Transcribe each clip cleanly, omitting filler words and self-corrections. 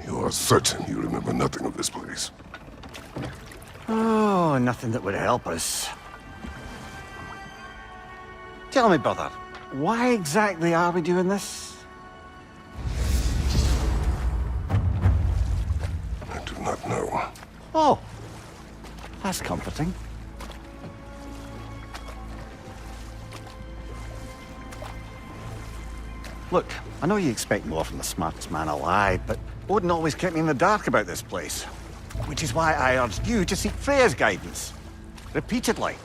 You are certain you remember nothing of this place? Oh, nothing that would help us. Tell me, brother, why exactly are we doing this? I do not know. Oh, that's comforting. Look, I know you expect more from the smartest man alive, but Odin always kept me in the dark about this place. Which is why I urged you to seek Freya's guidance. Repeatedly.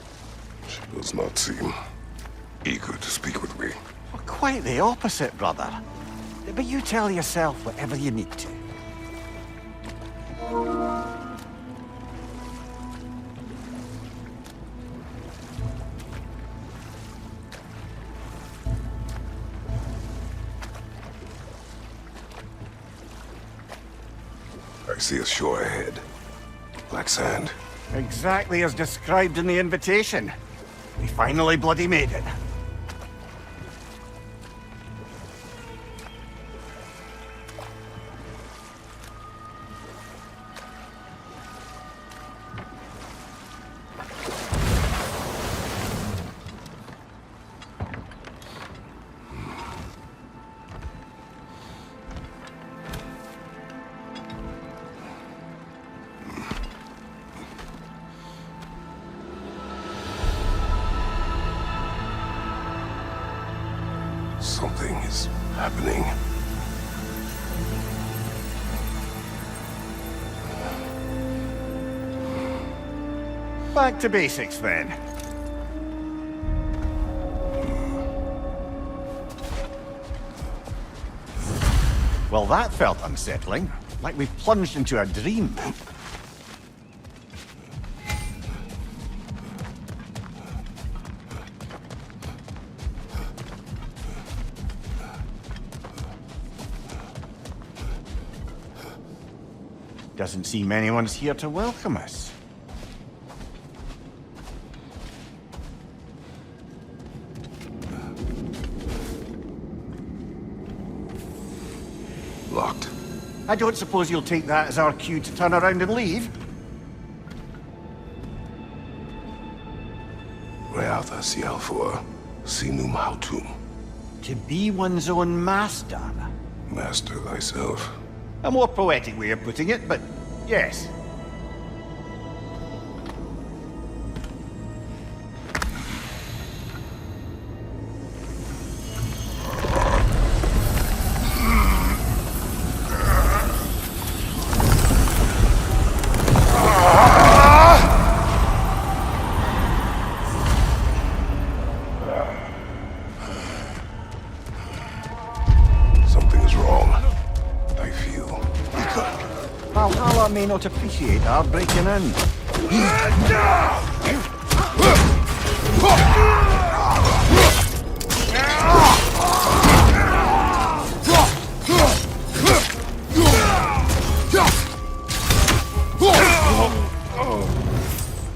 She does not seem eager to speak with me. Well, quite the opposite, brother. But you tell yourself whatever you need to. I see a shore ahead. Black sand. Exactly as described in the invitation. We finally bloody made it. Something is happening. Back to basics, then. Well, that felt unsettling. Like we plunged into a dream. Doesn't seem anyone's here to welcome us. Locked. I don't suppose you'll take that as our cue to turn around and leave? Reatha Sialfor, Sinum Hautum. To be one's own master. Master thyself. A more poetic way of putting it, but yes. Valhalla may not appreciate our breaking in.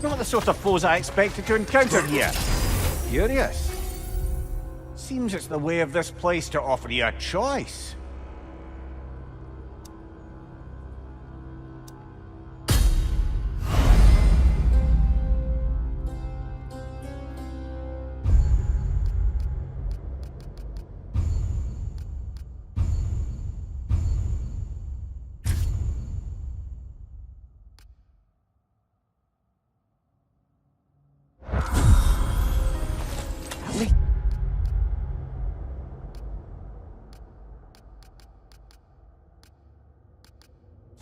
Not the sort of foes I expected to encounter here. Curious. Seems it's the way of this place to offer you a choice.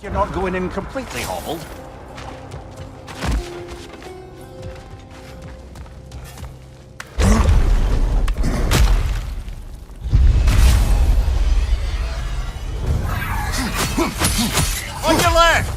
You're not going in completely hobbled. On your left!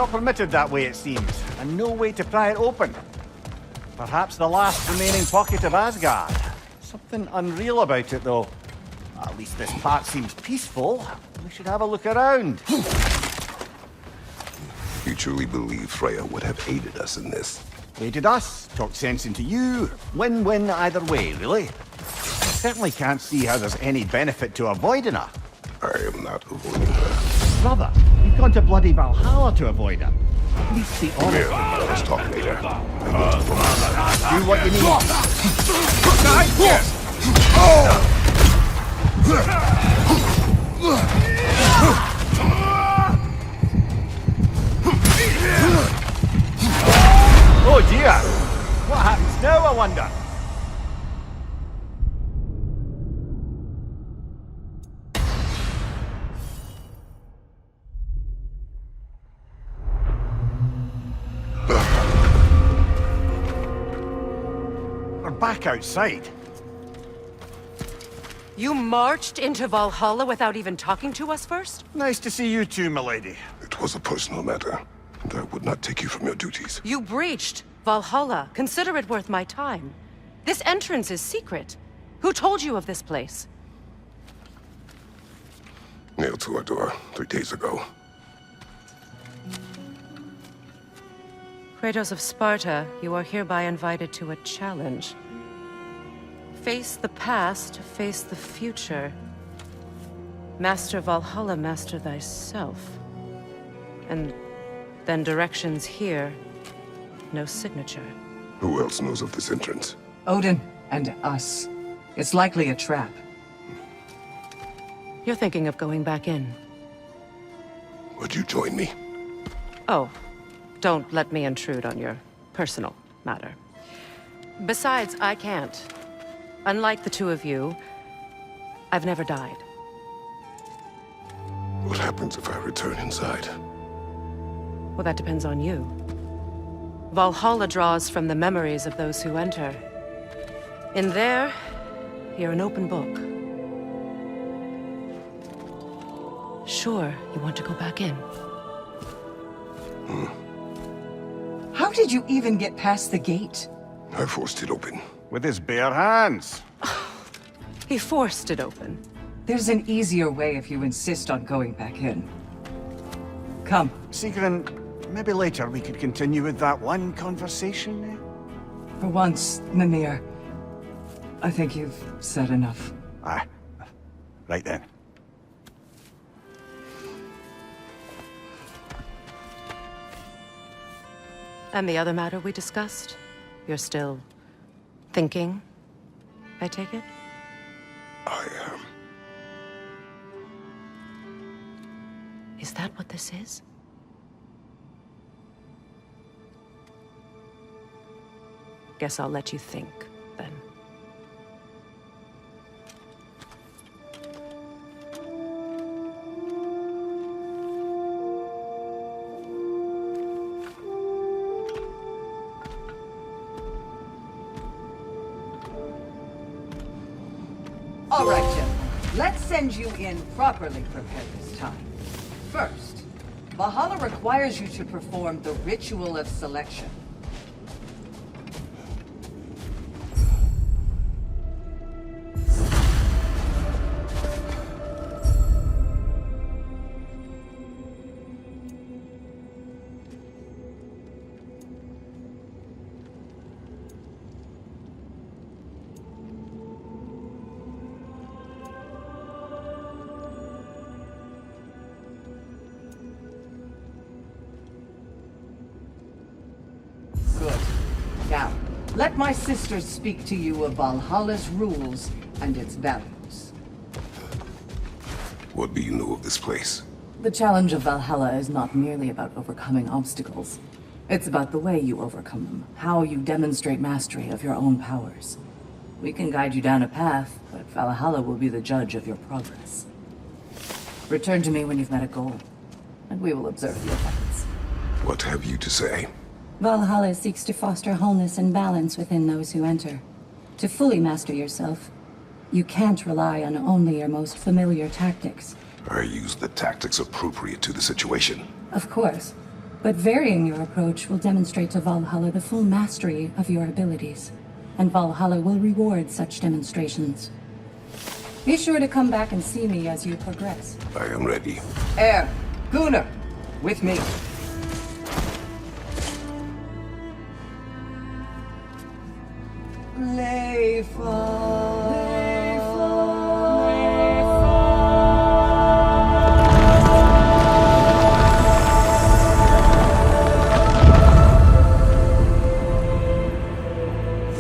not permitted that way, it seems, and no way to pry it open. Perhaps the last remaining pocket of Asgard. Something unreal about it, though. At least this part seems peaceful. We should have a look around. You truly believe Freya would have aided us in this? Aided us, talked sense into you. Win-win either way, really. I certainly can't see how there's any benefit to avoiding her. I am not avoiding her. Brother, you've gone to bloody Valhalla to avoid her. At least be honest. Let us talk later. Do what you need. Oh dear! What happens now, I wonder? We're back outside. You marched into Valhalla without even talking to us first? Nice to see you too, milady. It was a personal matter, and I would not take you from your duties. You breached Valhalla. Consider it worth my time. This entrance is secret. Who told you of this place? Nailed to our door 3 days ago. Kratos of Sparta, you are hereby invited to a challenge. Face the past, face the future. Master Valhalla, master thyself. And then directions here, no signature. Who else knows of this entrance? Odin and us. It's likely a trap. You're thinking of going back in. Would you join me? Oh, don't let me intrude on your personal matter. Besides, I can't. Unlike the two of you, I've never died. What happens if I return inside? Well, that depends on you. Valhalla draws from the memories of those who enter. In there, you're an open book. Sure, you want to go back in. How did you even get past the gate? I forced it open. With his bare hands. He forced it open. There's an easier way if you insist on going back in. Come. Sigrun, maybe later we could continue with that one conversation, eh? For once, Mimir, I think you've said enough. Aye. Right then. And the other matter we discussed? You're still thinking, I take it? I am. Is that what this is? Guess I'll let you think, then. All right, gentlemen. Let's send you in properly prepared this time. First, Valhalla requires you to perform the ritual of selection. Good. Now, let my sisters speak to you of Valhalla's rules and its values. What do you know of this place? The challenge of Valhalla is not merely about overcoming obstacles. It's about the way you overcome them, how you demonstrate mastery of your own powers. We can guide you down a path, but Valhalla will be the judge of your progress. Return to me when you've met a goal, and we will observe the effects. What have you to say? Valhalla seeks to foster wholeness and balance within those who enter. To fully master yourself, you can't rely on only your most familiar tactics. I use the tactics appropriate to the situation. Of course, But varying your approach will demonstrate to Valhalla the full mastery of your abilities, and Valhalla will reward such demonstrations. Be sure to come back and see me as you progress. I am ready. Air, Gunnar, with me.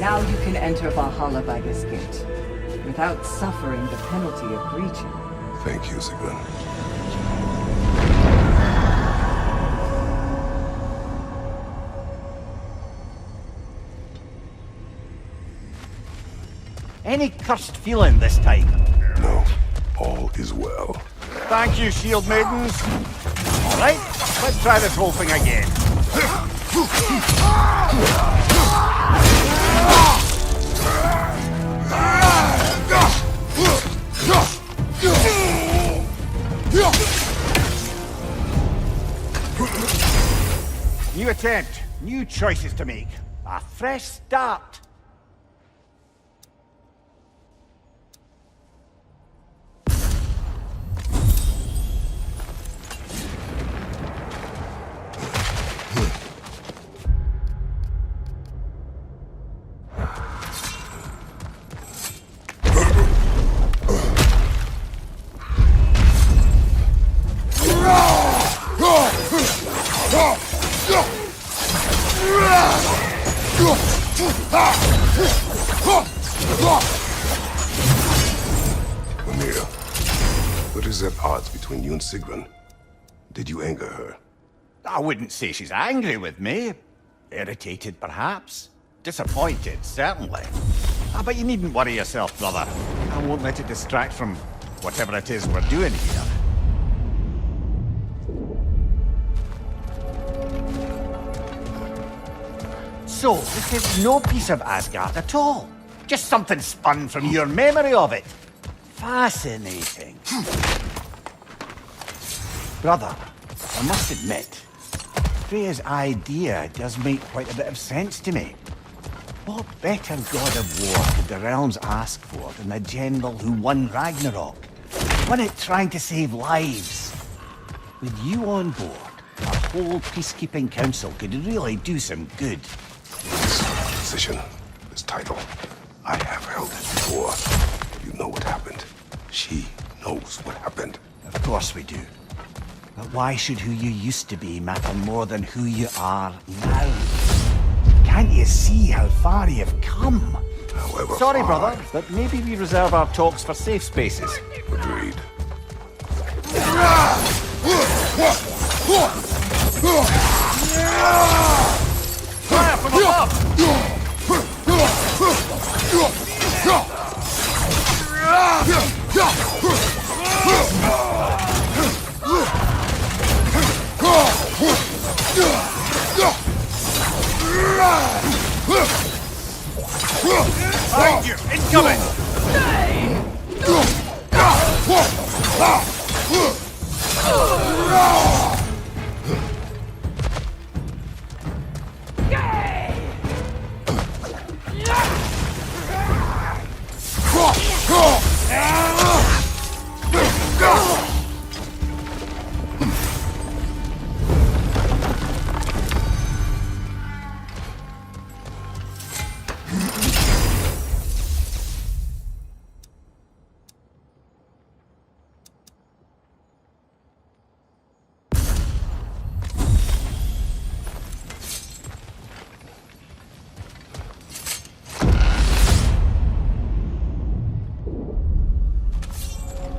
Now you can enter Valhalla by this gate, without suffering the penalty of breaching. Thank you, Sigmund. Any cursed feeling this time? No, all is well. Thank you, shield maidens. All right, let's try this whole thing again. New attempt, new choices to make. A fresh start. Mimir, what is at odds between you and Sigrun? Did you anger her? I wouldn't say she's angry with me. Irritated, perhaps. Disappointed, certainly. But you needn't worry yourself, brother. I won't let it distract from whatever it is we're doing here. So, this is no piece of Asgard at all. Just something spun from your memory of it. Fascinating. Brother, I must admit, Freya's idea does make quite a bit of sense to me. What better god of war could the realms ask for than the general who won Ragnarok? Won it trying to save lives. With you on board, our whole peacekeeping council could really do some good. This position, this title, I have held it before. You know what happened. She knows what happened. Of course we do. But why should who you used to be matter more than who you are now? Can't you see how far you've come? However Sorry, far brother, but maybe we reserve our talks for safe spaces. Agreed. Fire from above! Behind you! Incoming!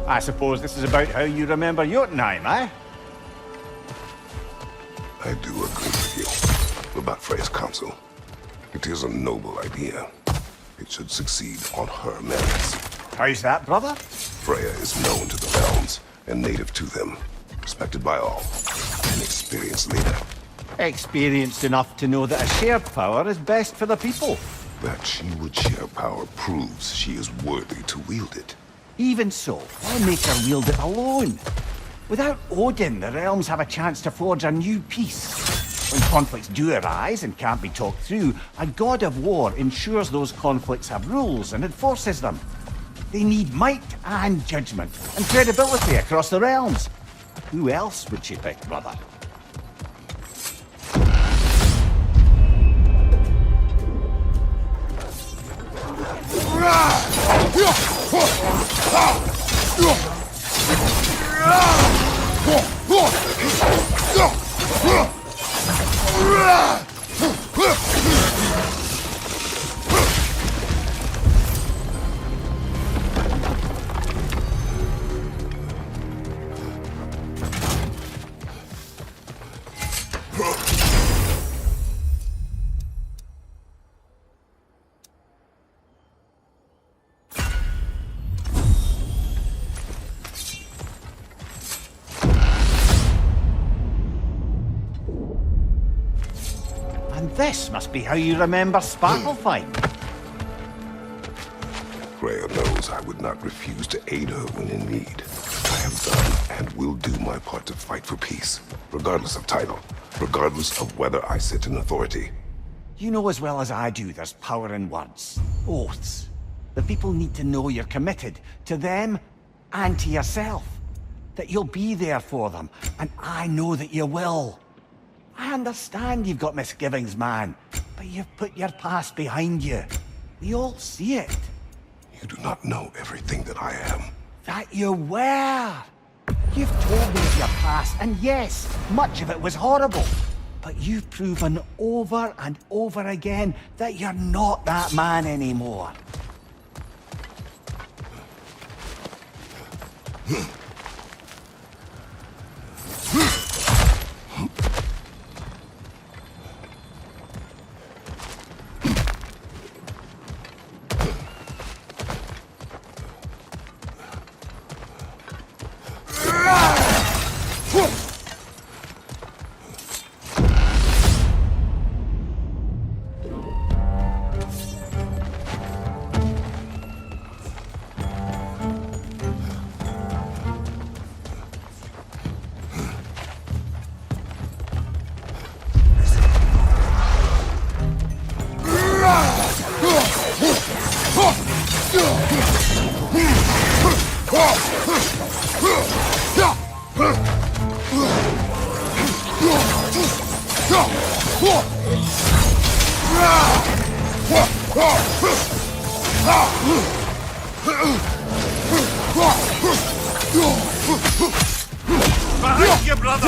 I suppose this is about how you remember Jotunheim, eh? I do agree with you about Freya's council. It is a noble idea. It should succeed on her merits. How's that, brother? Freya is known to the realms and native to them, respected by all, an experienced leader. Experienced enough to know that a shared power is best for the people. That she would share power proves she is worthy to wield it. Even so, why make her wield it alone? Without Odin, the realms have a chance to forge a new peace. When conflicts do arise and can't be talked through, a god of war ensures those conflicts have rules and enforces them. They need might and judgment and credibility across the realms. Who else would she pick, brother? This must be how you remember Sparklefight. Freya knows I would not refuse to aid her when in need. I have done and will do my part to fight for peace, regardless of title, regardless of whether I sit in authority. You know as well as I do there's power in words, oaths. The people need to know you're committed, to them and to yourself. That you'll be there for them, and I know that you will. I understand you've got misgivings, man, but you've put your past behind you. We all see it. You do not know everything that I am. That you were. You've told me of your past, and yes, much of it was horrible. But you've proven over and over again that you're not that man anymore. Behind you, brother!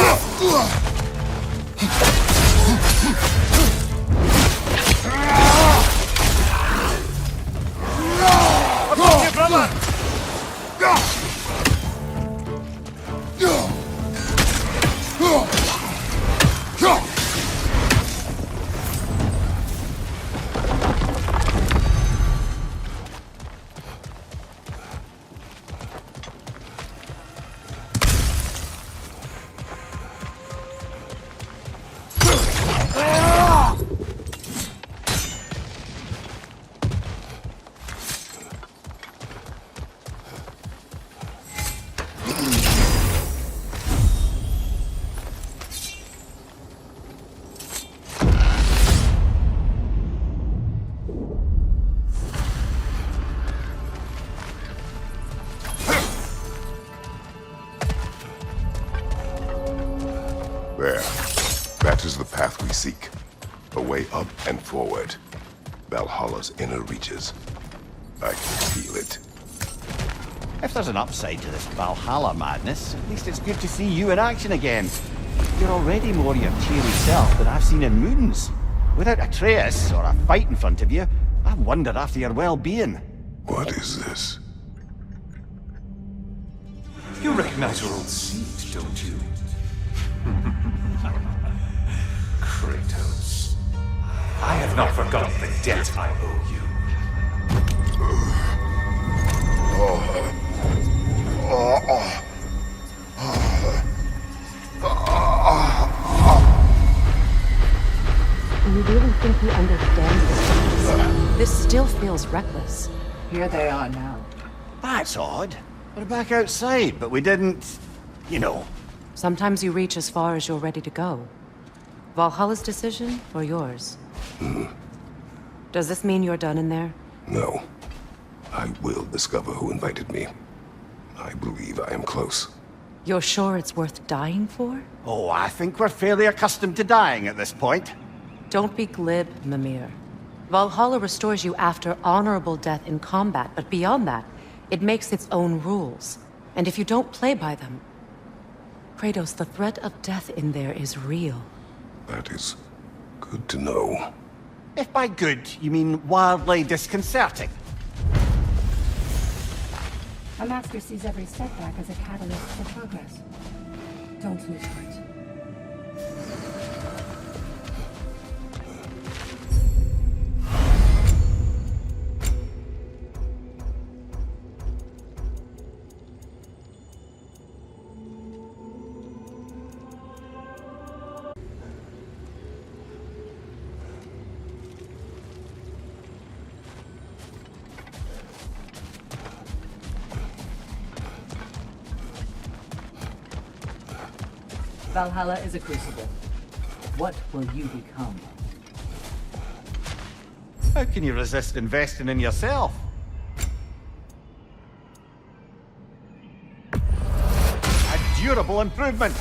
Above you, brother! There. That is the path we seek. A way up and forward. Valhalla's inner reaches. I can feel it. If there's an upside to this Valhalla madness, at least it's good to see you in action again. You're already more your cheery self than I've seen in moons. Without Atreus or a fight in front of you, I wonder after your well-being. What is this? You recognize your old seat, don't you? Kratos. I have not forgotten the debt I owe you. You really think he understands this? This still feels reckless. Here they are now. That's odd. We're back outside, but we didn't... you know. Sometimes you reach as far as you're ready to go. Valhalla's decision, or yours? Does this mean you're done in there? No. I will discover who invited me. I believe I am close. You're sure it's worth dying for? Oh, I think we're fairly accustomed to dying at this point. Don't be glib, Mimir. Valhalla restores you after honorable death in combat, but beyond that, it makes its own rules. And if you don't play by them... Kratos, the threat of death in there is real. That is good to know. If by good, you mean wildly disconcerting. A master sees every setback as a catalyst for progress. Don't lose heart. Valhalla is a crucible. What will you become? How can you resist investing in yourself? A durable improvement.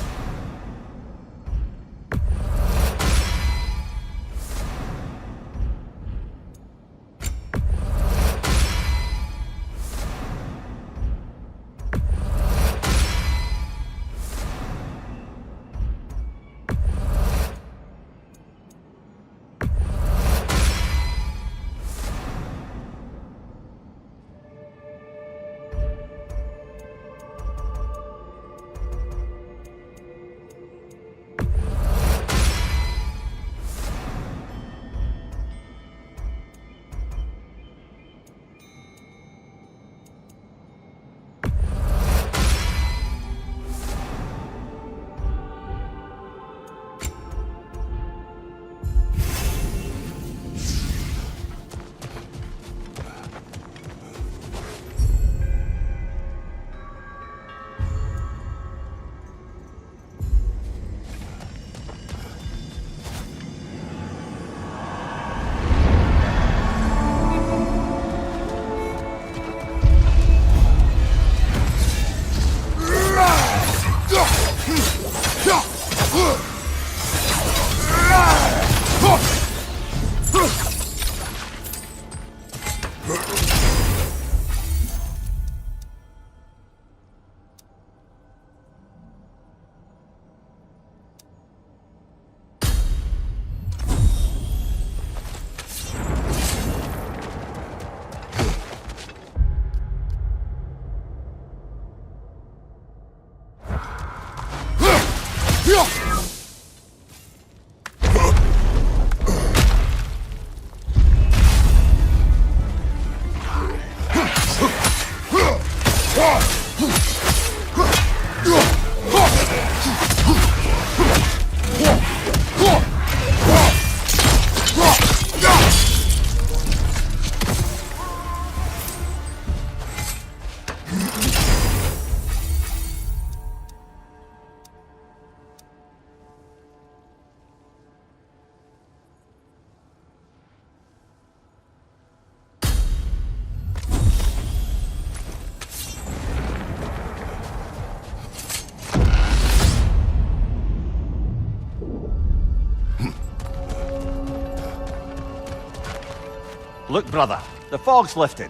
Look, brother, the fog's lifted.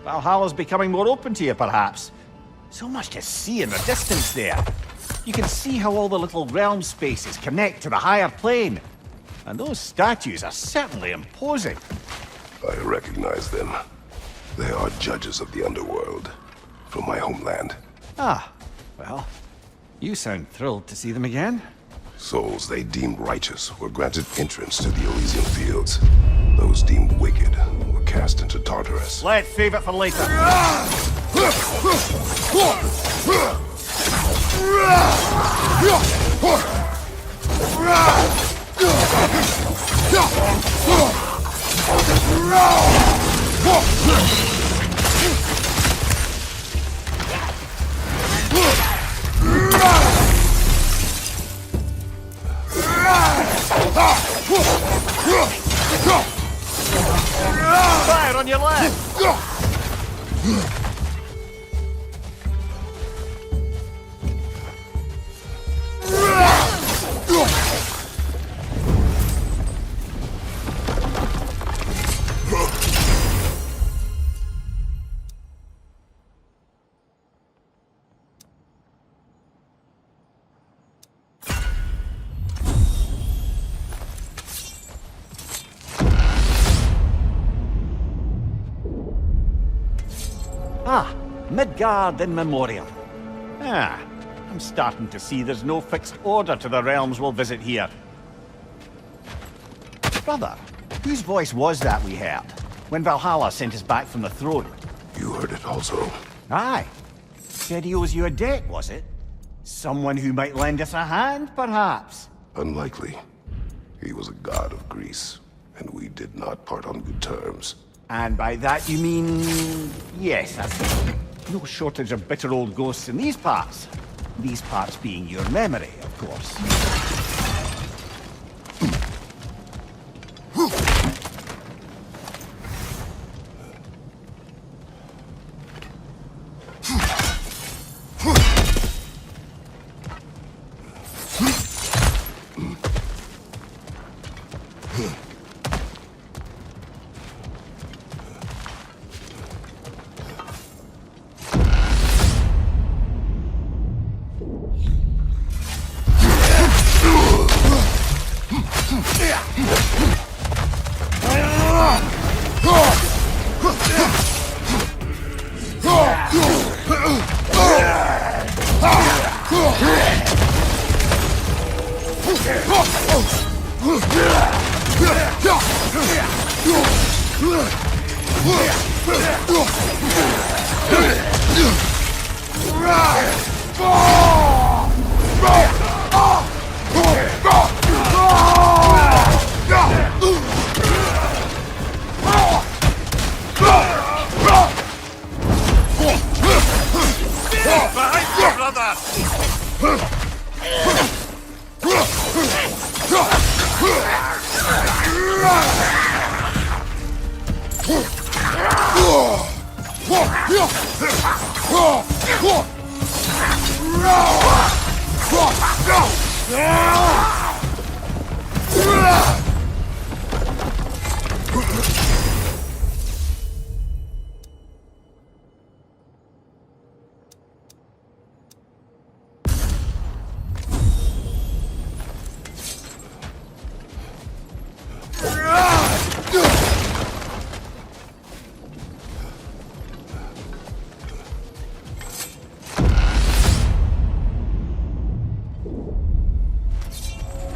Valhalla's becoming more open to you, perhaps. So much to see in the distance there. You can see how all the little realm spaces connect to the higher plane. And those statues are certainly imposing. I recognize them. They are judges of the underworld, from my homeland. Ah, well, you sound thrilled to see them again. Souls they deemed righteous were granted entrance to the Elysian fields. Those deemed wicked were cast into Tartarus. Let's save it for later. Ah, Midgard in memoriam. Ah, I'm starting to see there's no fixed order to the realms we'll visit here. Brother, whose voice was that we heard when Valhalla sent us back from the throne? You heard it also. Aye. Said he owes you a debt, was it? Someone who might lend us a hand, perhaps? Unlikely. He was a god of Greece, and we did not part on good terms. And by that you mean... yes, I see. No shortage of bitter old ghosts in these parts. These parts being your memory, of course.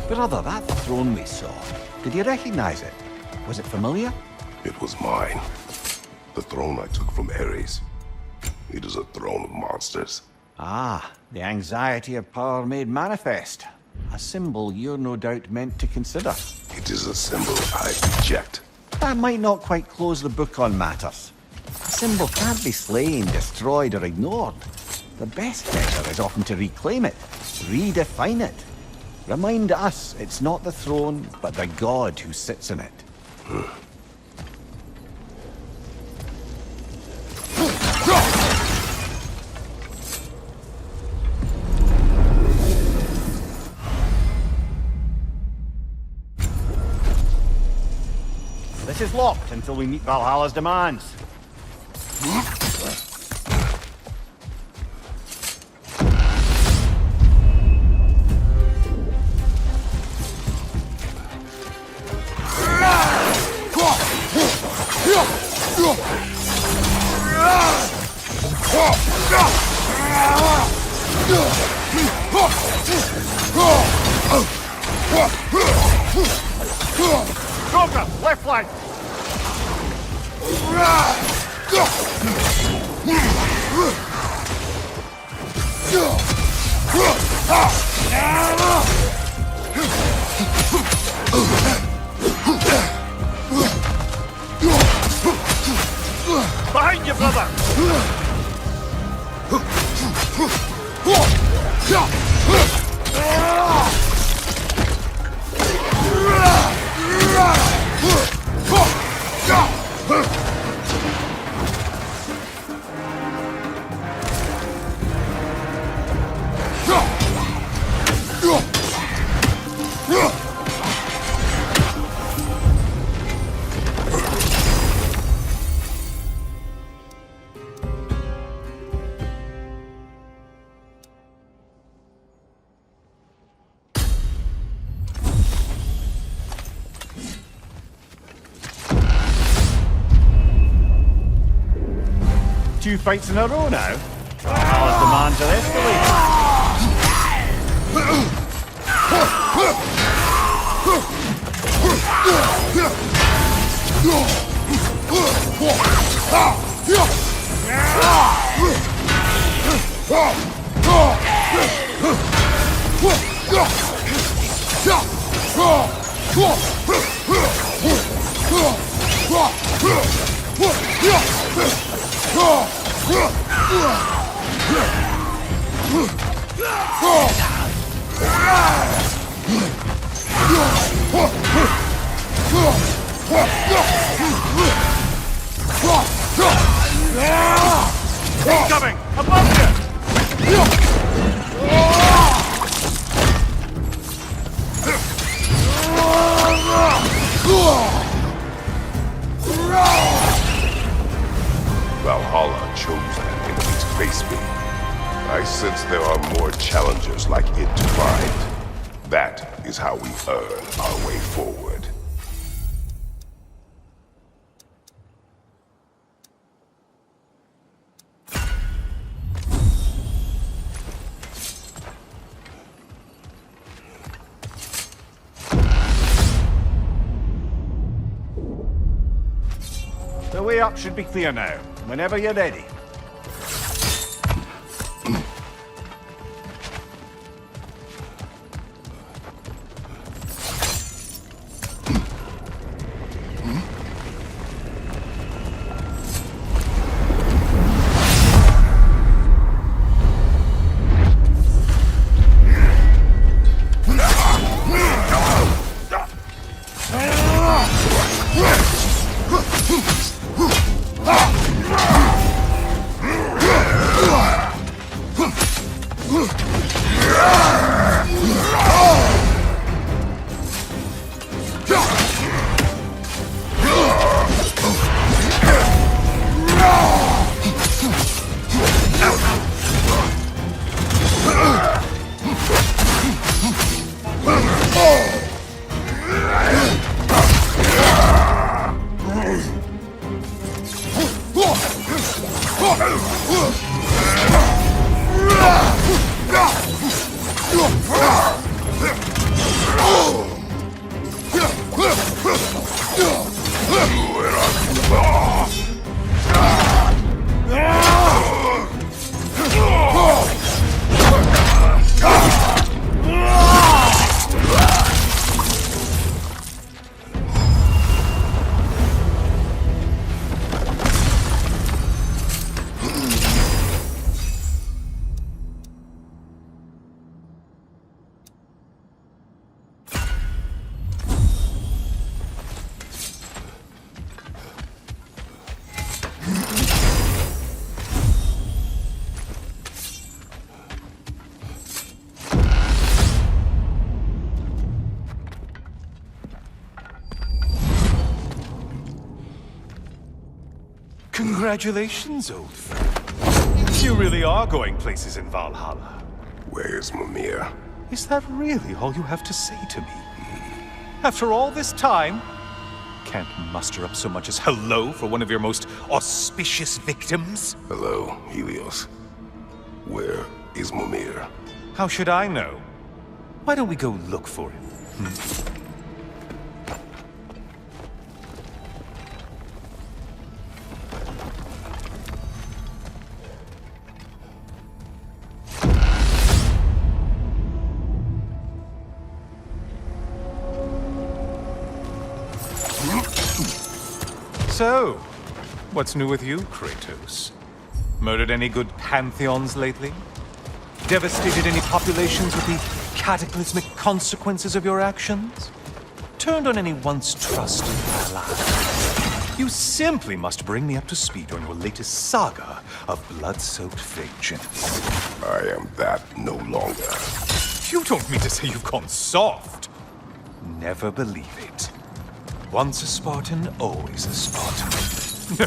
Brother, that throne we saw, did you recognize it? Was it familiar? It was mine. The throne I took from Ares. It is a throne of monsters. Ah, the anxiety of power made manifest. A symbol you're no doubt meant to consider. It is a symbol I reject. That might not quite close the book on matters. A symbol can't be slain, destroyed, or ignored. The best measure is often to reclaim it, redefine it. Remind us it's not the throne, but the god who sits in it. This is locked until we meet Valhalla's demands. Cobra, left flank! Behind you, brother! Two fights in a row now. Valhalla's demands are escalating. Incoming! Above you! Valhalla chose an enemy to face me. I sense there are more challengers like it to find. That is how we earn our way forward. The way up should be clear now. Whenever you're ready. Congratulations, old friend. You really are going places in Valhalla. Where's Mimir? Is that really all you have to say to me? After all this time, can't muster up so much as hello for one of your most auspicious victims? Hello, Helios. Where is Mimir? How should I know? Why don't we go look for him? So, what's new with you, Kratos? Murdered any good pantheons lately? Devastated any populations with the cataclysmic consequences of your actions? Turned on any once trusted ally? You simply must bring me up to speed on your latest saga of blood-soaked vengeance. I am that no longer. You don't mean to say you've gone soft? Never believe it. Once a Spartan, always a Spartan. No,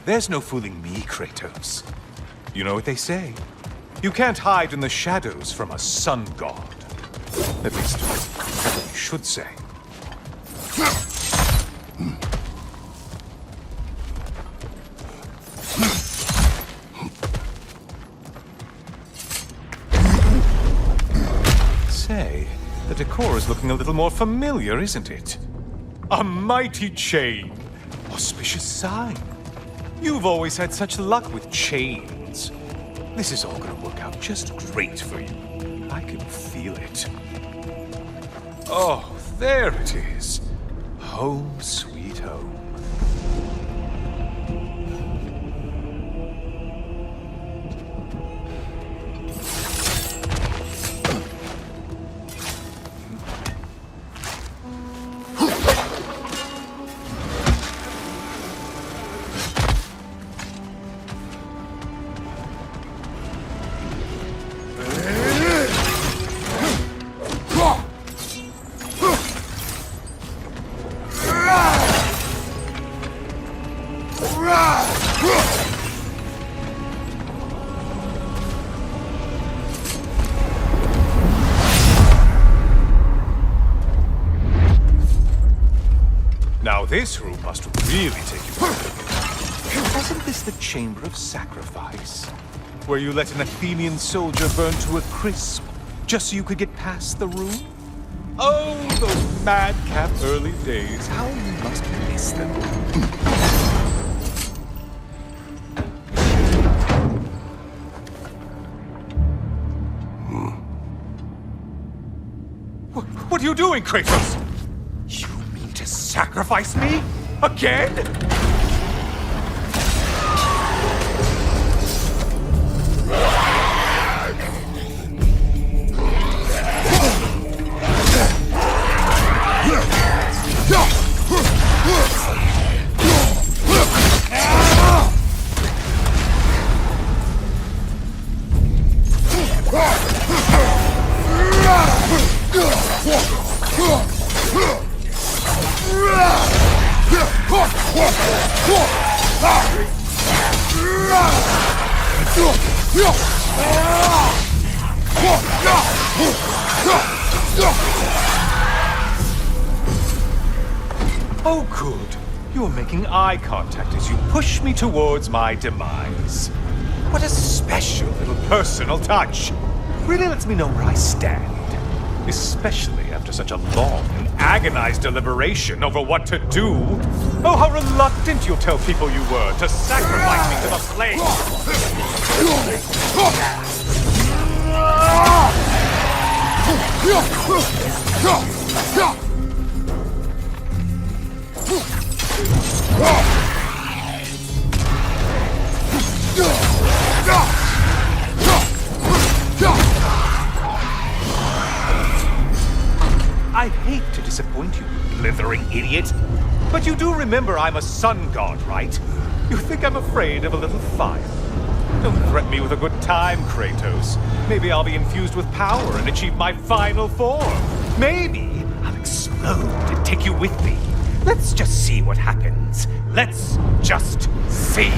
there's no fooling me, Kratos. You know what they say. You can't hide in the shadows from a sun god. At least, that's what you should say. Say, the decor is looking a little more familiar, isn't it? A mighty chain. Auspicious sign. You've always had such luck with chains. This is all gonna work out just great for you. I can feel it. Oh, there it is. Home sweet home. Now this room must really take you back. Wasn't this the Chamber of Sacrifice? Where you let an Athenian soldier burn to a crisp, just so you could get past the room? Oh, those madcap early days. How you must miss them. What are you doing, Kratos? You mean to sacrifice me? Again? Oh, good. You're making eye contact as you push me towards my demise. What a special little personal touch. Really lets me know where I stand. Especially after such a long and agonized deliberation over what to do. Oh, how reluctant you'll tell people you were to sacrifice me to the flames. I hate to disappoint you, blithering idiot. But you do remember I'm a sun god, right? You think I'm afraid of a little fire? Don't threaten me with a good time, Kratos. Maybe I'll be infused with power and achieve my final form. Maybe I'll explode and take you with me. Let's just see what happens. Let's just see.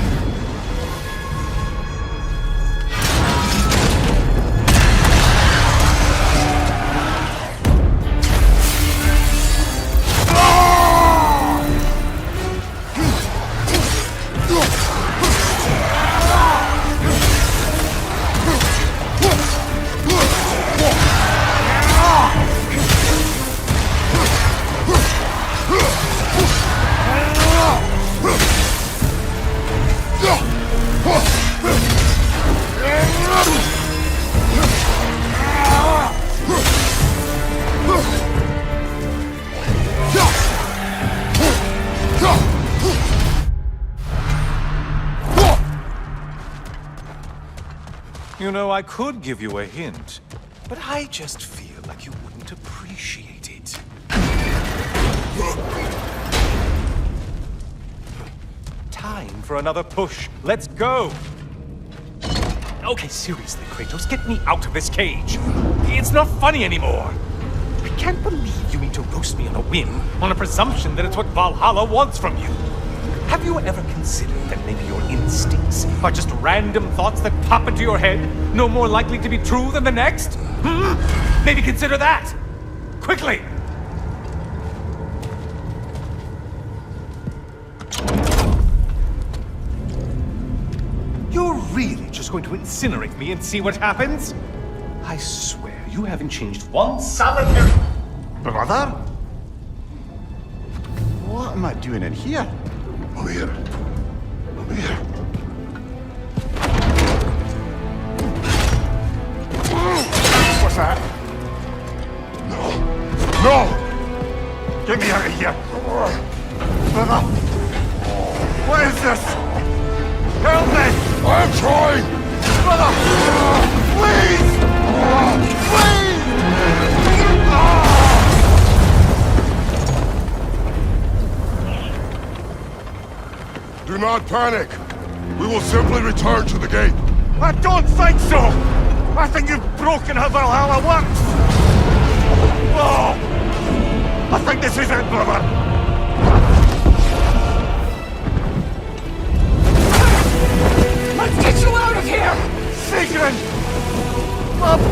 You know, I could give you a hint, but I just feel like you wouldn't appreciate it. Time for another push. Let's go! Okay, seriously, Kratos, get me out of this cage. It's not funny anymore. I can't believe you mean to roast me on a whim, on a presumption that it's what Valhalla wants from you. Have you ever considered that maybe your instincts are just random thoughts that pop into your head, no more likely to be true than the next? Maybe consider that! Quickly! You're really just going to incinerate me and see what happens? I swear, you haven't changed one solitary... Brother? What am I doing in here? Over here. Over here. What's that? No! No! Get me out of here! Brother! What is this? Help me! I'm trying! Brother! Please! Please! Do not panic! We will simply return to the gate. I don't think so! I think you've broken how Valhalla works! Oh! I think this is it, brother! Let's get you out of here! Sigrun! Love!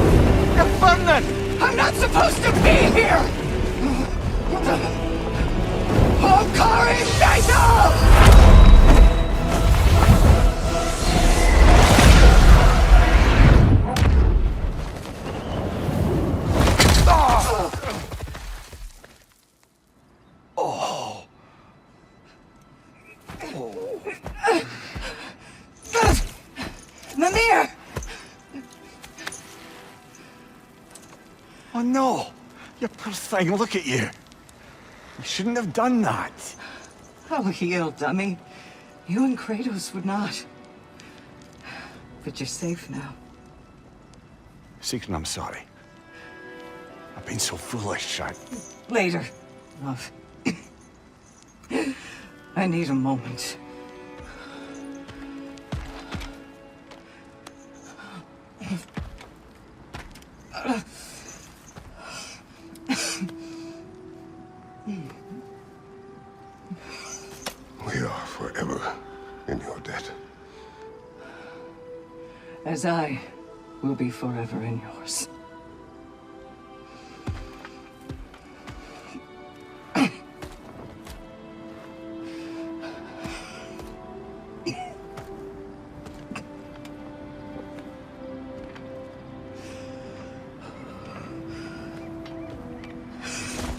You're burning! I'm not supposed to be here! Hokari Naito! Mimir! Oh no! You poor thing, look at you! You shouldn't have done that! Oh, heal, dummy. You and Kratos would not. But you're safe now. Sigrun, I'm sorry. I've been so foolish, Later, love. I need a moment. We are forever in your debt. As I will be forever in yours.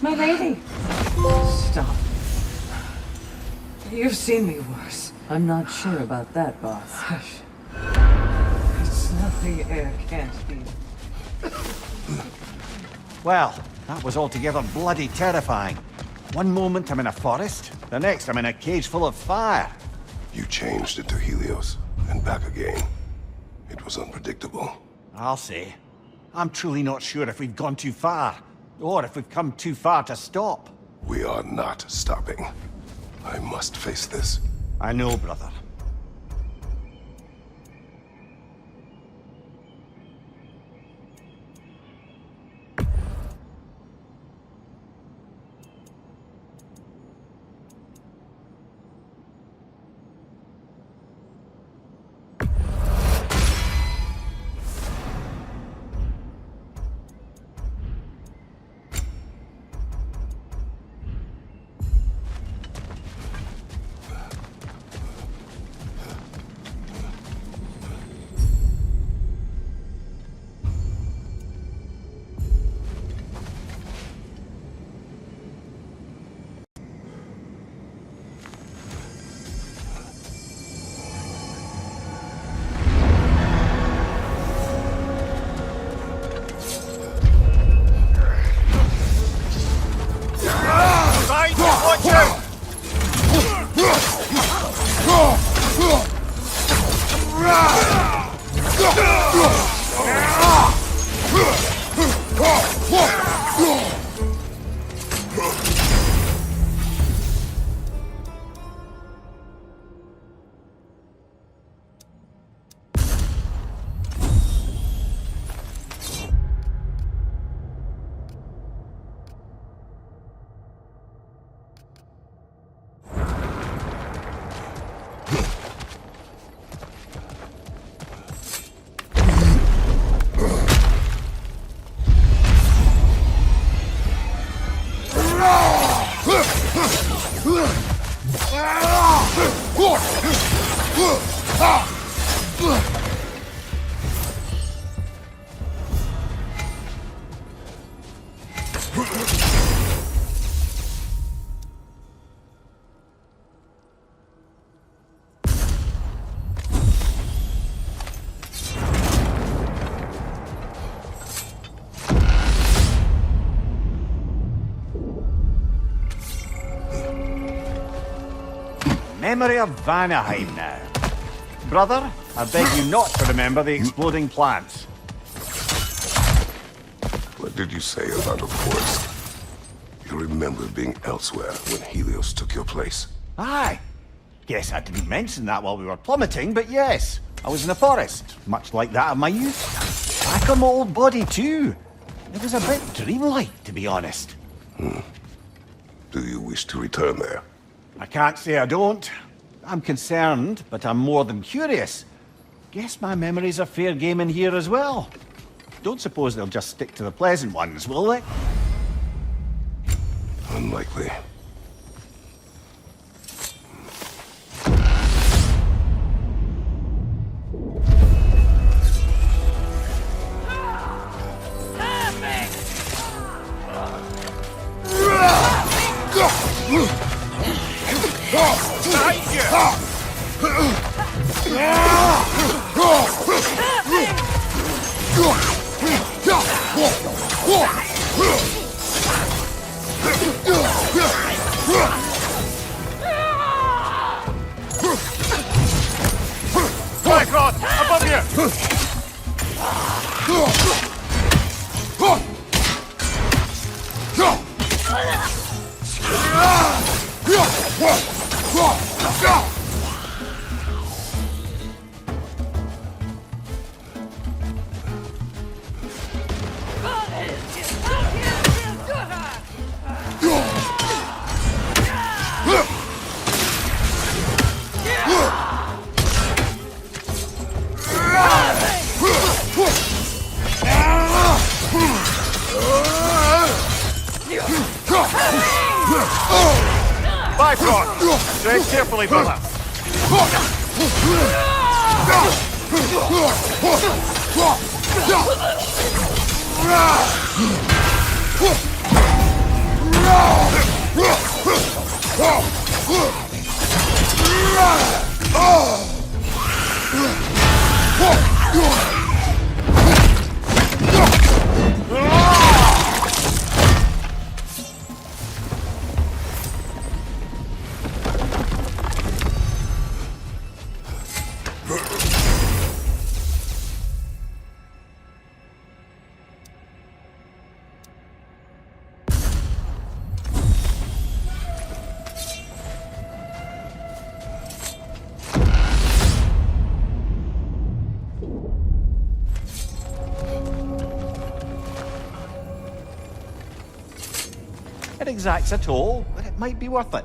My lady! Stop. You've seen me worse. I'm not sure about that, boss. Hush. It's nothing air can't be. Well, that was altogether bloody terrifying. One moment I'm in a forest, the next I'm in a cage full of fire. You changed it to Helios, and back again. It was unpredictable. I'll say. I'm truly not sure if we've gone too far, or if we've come too far to stop. We are not stopping. I must face this. I know, brother. Memory of Vanaheim now. Brother, I beg you not to remember the exploding plants. What did you say about a forest? You remember being elsewhere when Helios took your place? Aye. Guess I didn't mention that while we were plummeting, but yes. I was in a forest, much like that of my youth. Back on my old body too. It was a bit dreamlike, to be honest. Do you wish to return there? I can't say I don't. I'm concerned, but I'm more than curious. Guess my memories are fair game in here as well. Don't suppose they'll just stick to the pleasant ones, will they? Unlikely. Bifrost, above you! Bifrost! Tread carefully, brother. It exacts a toll, but it might be worth it.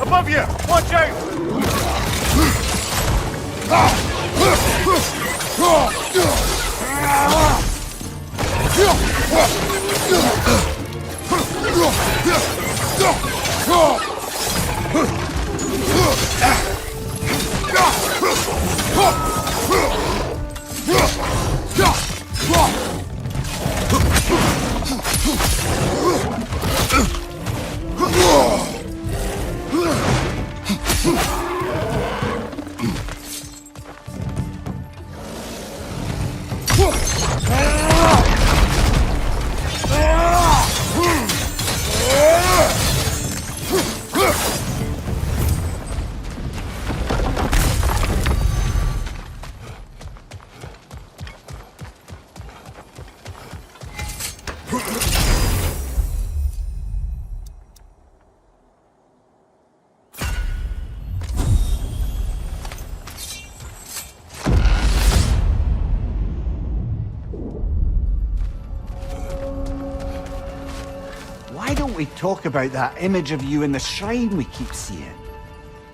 Above you! Watch out! Why don't we talk about that image of you in the shrine we keep seeing?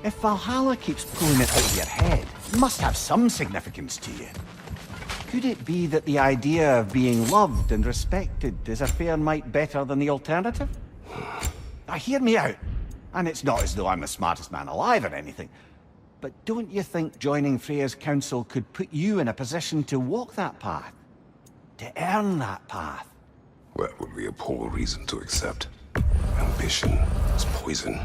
If Valhalla keeps pulling it out of your head, it must have some significance to you. Could it be that the idea of being loved and respected is a fair mite better than the alternative? Now hear me out, and it's not as though I'm the smartest man alive or anything, but don't you think joining Freya's council could put you in a position to walk that path? To earn that path? That would be a poor reason to accept. Ambition is poison.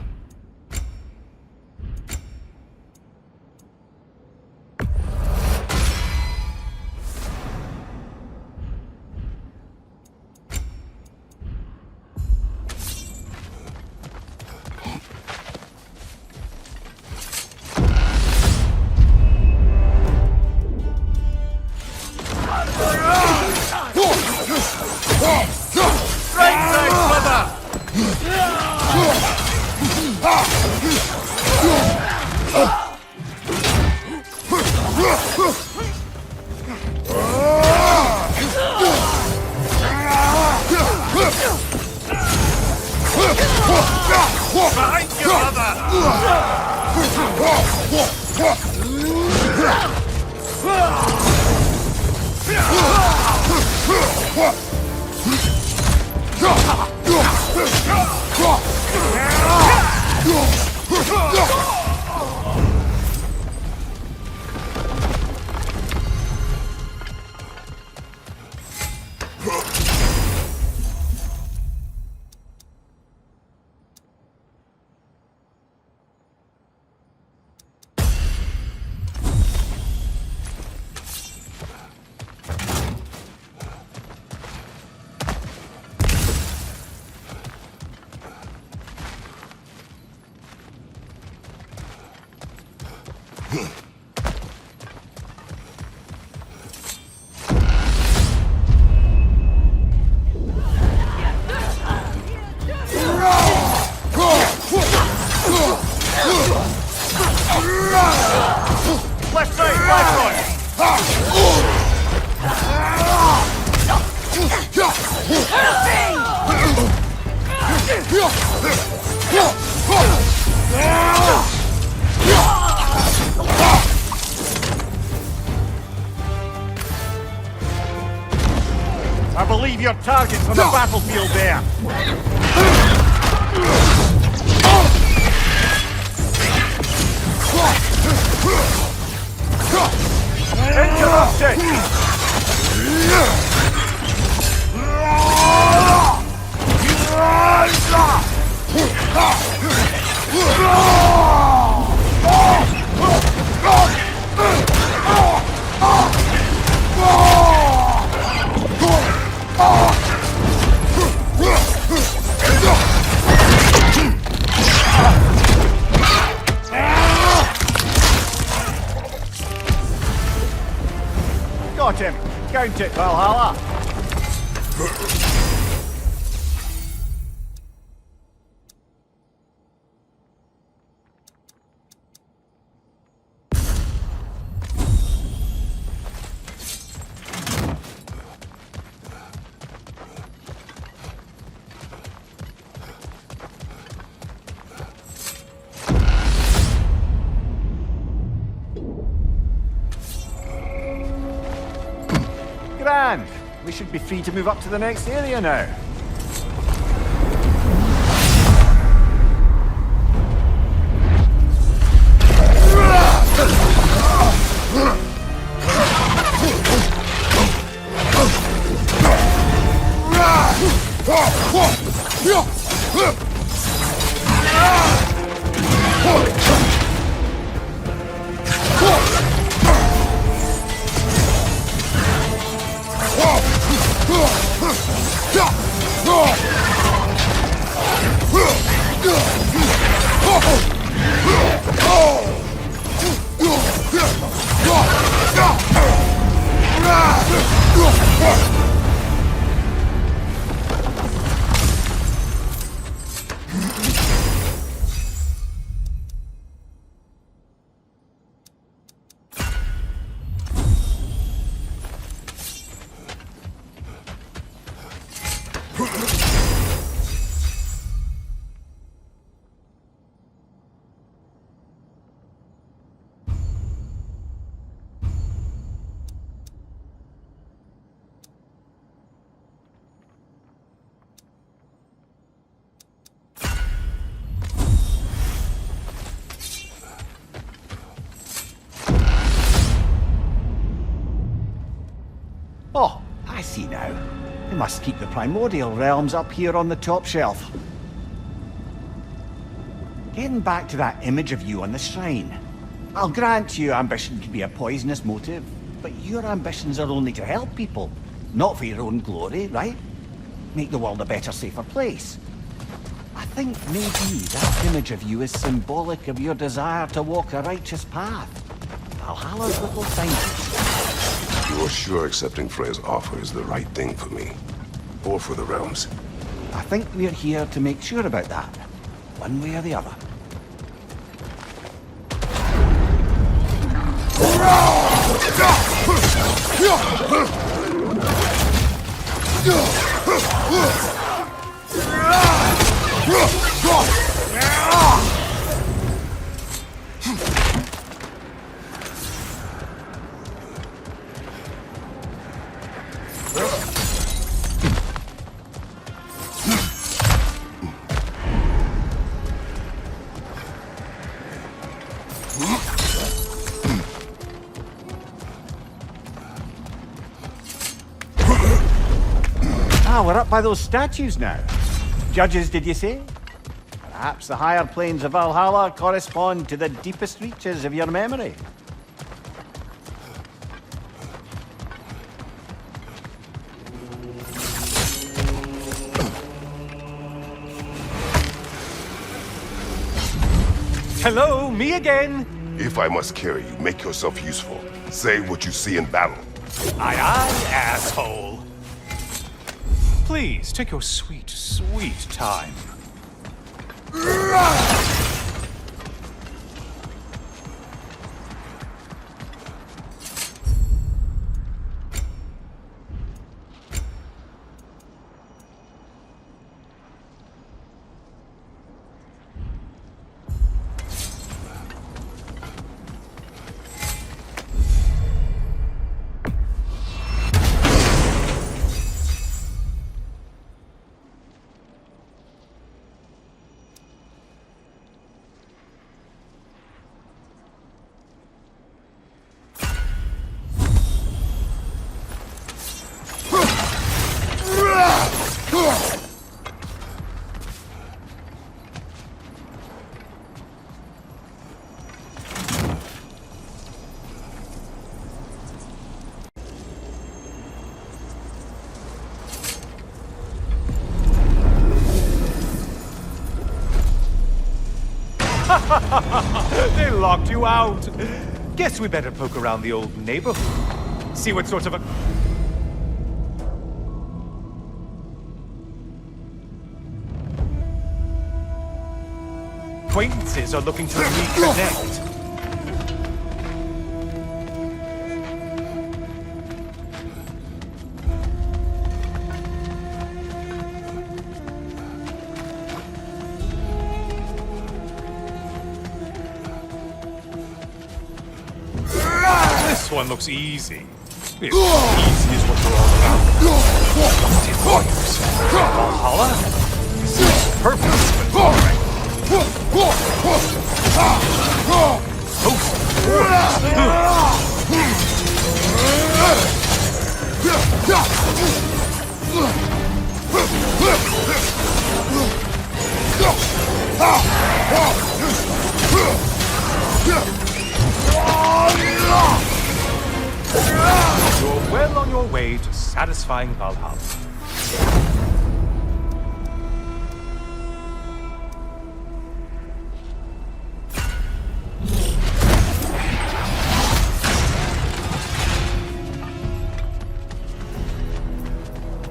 Left side, Bhagwan! I believe your target's on the battlefield there. Got him. Count it, Valhalla. we should be free to move up to the next area now. Oh, I see now. They must keep the primordial realms up here on the top shelf. Getting back to that image of you on the shrine. I'll grant you ambition can be a poisonous motive, but your ambitions are only to help people, not for your own glory, right? Make the world a better, safer place. I think maybe that image of you is symbolic of your desire to walk a righteous path. Valhalla's little signpost. You're sure accepting Freya's offer is the right thing for me? Or for the realms? I think we're here to make sure about that, one way or the other. Ah, we're up by those statues now. Judges, did you say? Perhaps the higher planes of Valhalla correspond to the deepest reaches of your memory. Hello, me again! If I must carry you, make yourself useful. Say what you see in battle. Aye, aye, asshole. Please, take your sweet, sweet time. They locked you out. Guess we better poke around the old neighborhood. See what sort of acquaintances are looking to reconnect. This one looks easy. If easy is what you're all about, deploy yourself. Valhalla? Seems perfect, but boring. You're well on your way to satisfying Valhalla.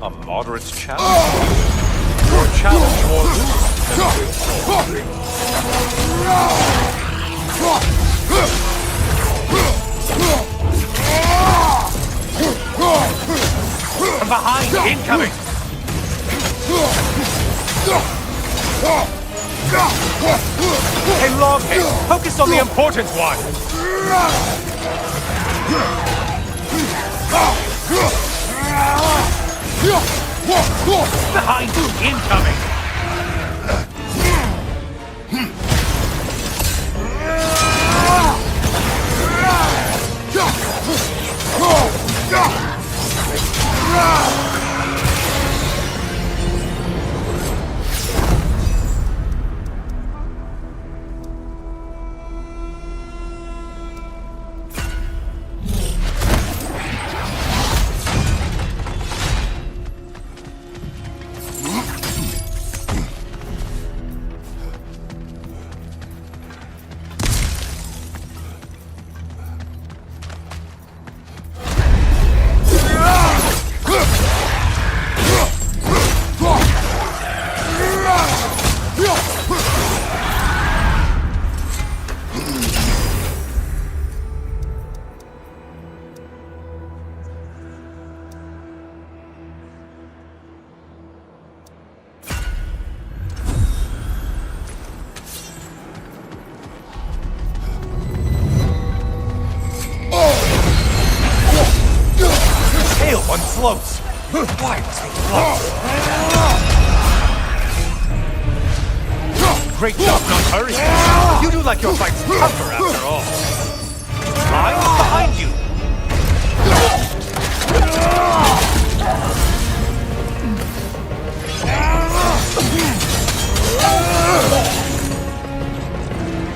A moderate challenge? Your challenge more loose than from behind, incoming! Hey, Loghead, focus on the important one! Behind, incoming! One floats. Why does he float? Great job not hurrying. You do like your fight's tougher after all. Line behind you.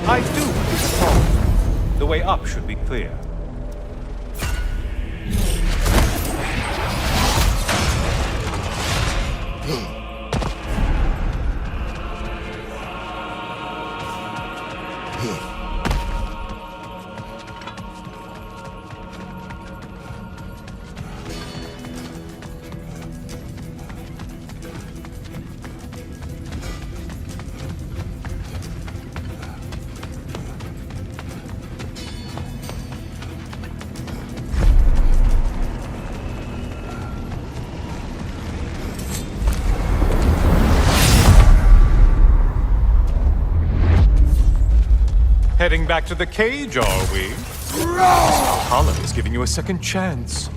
I do what is called. The way up should be clear. Heading back to the cage, are we? Valhalla is giving you a second chance.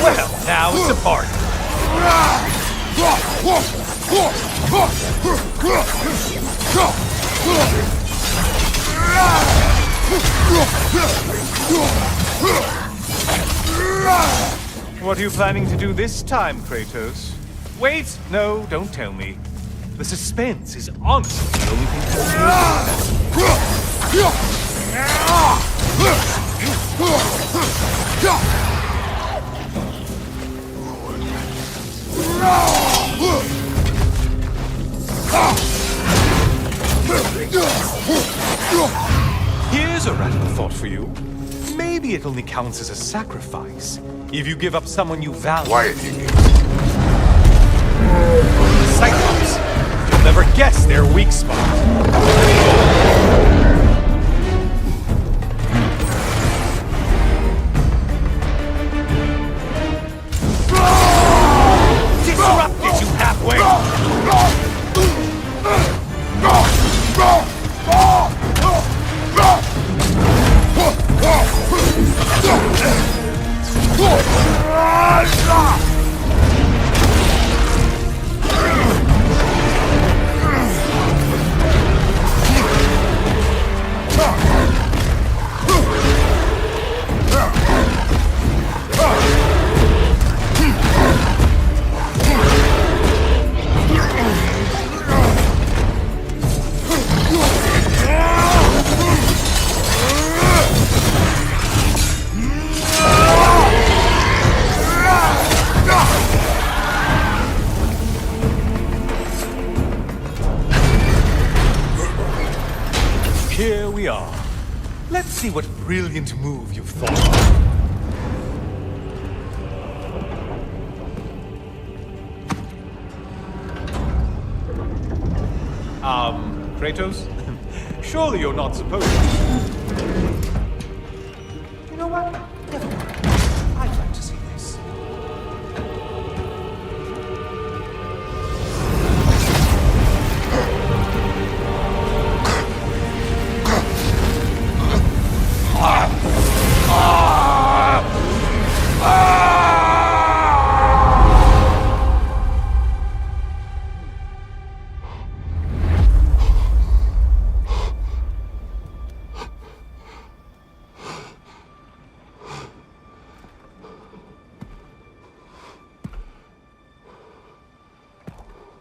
Well, now it's a party. What are you planning to do this time, Kratos? Wait! No, don't tell me. The suspense is honestly the only thing Here's a radical thought for you. Maybe it only counts as a sacrifice if you give up someone you value. Quiet, you. Cyclops! You'll never guess their weak spot. Disrupted you halfway! Here we are. Let's see what brilliant move you've thought of. Kratos? Surely you're not supposed to. You know what? Never mind. I'd like to see this.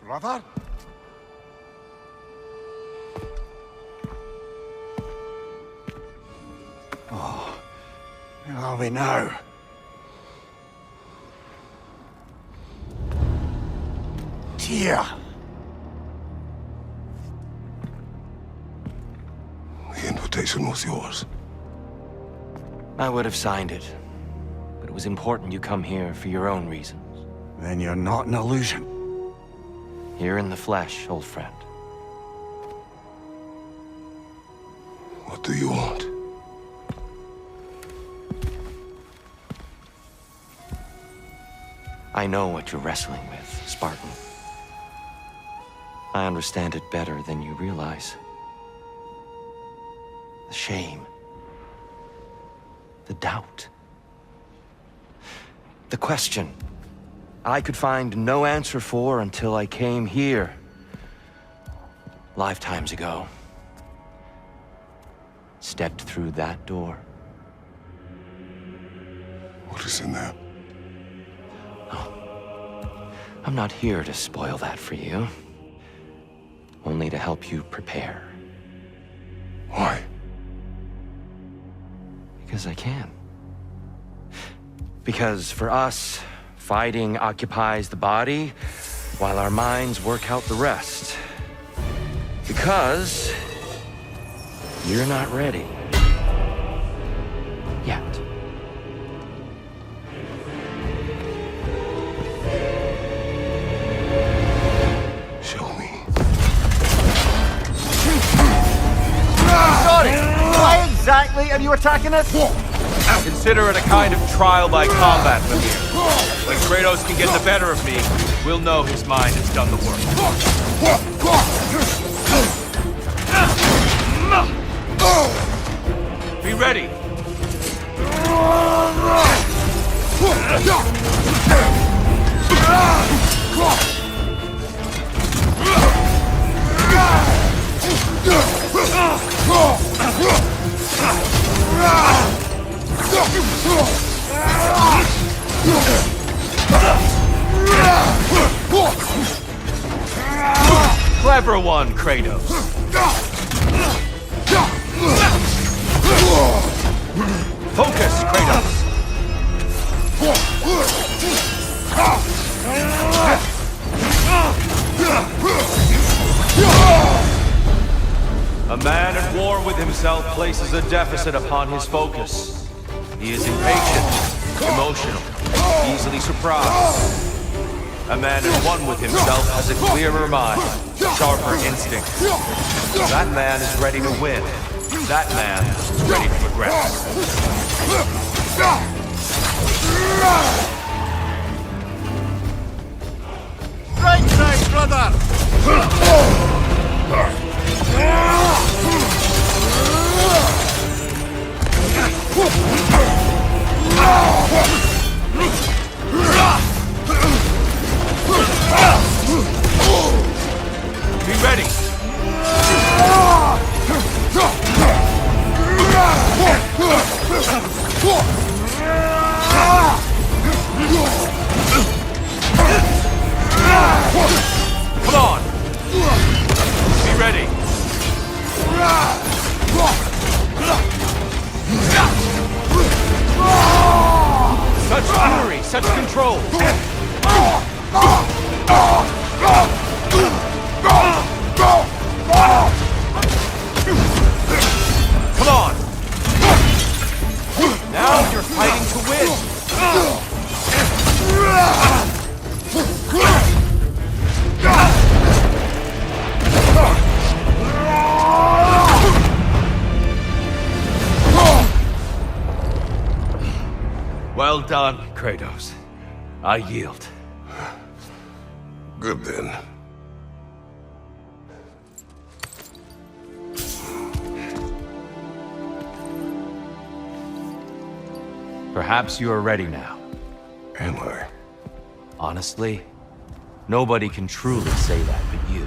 Brother? Oh, where are we now? Tyr! The invitation was yours. I would have signed it, but it was important you come here for your own reasons. Then you're not an illusion. Here in the flesh, old friend. What do you want? I know what you're wrestling with, Spartan. I understand it better than you realize. The shame. The doubt. The question I could find no answer for until I came here. Lifetimes ago. Stepped through that door. What is in there? I'm not here to spoil that for you. Only to help you prepare. Why? Because I can. Because for us, fighting occupies the body, while our minds work out the rest. Because you're not ready. Yet. Show me. Sorry! Why exactly are you attacking us? Consider it a kind of trial by combat, Mimir. When Kratos can get the better of me, we'll know his mind has done the work. Be ready! Clever one, Kratos. Focus, Kratos. A man at war with himself places a deficit upon his focus. He is impatient, emotional, easily surprised. A man at one with himself has a clearer mind, sharper instinct. That man is ready to win. That man is ready to progress. Right side, brother! fury, such control! Come on! Now you're fighting to win! Well done, Kratos. I yield. Good then. Perhaps you are ready now. Am I? Honestly, nobody can truly say that but you.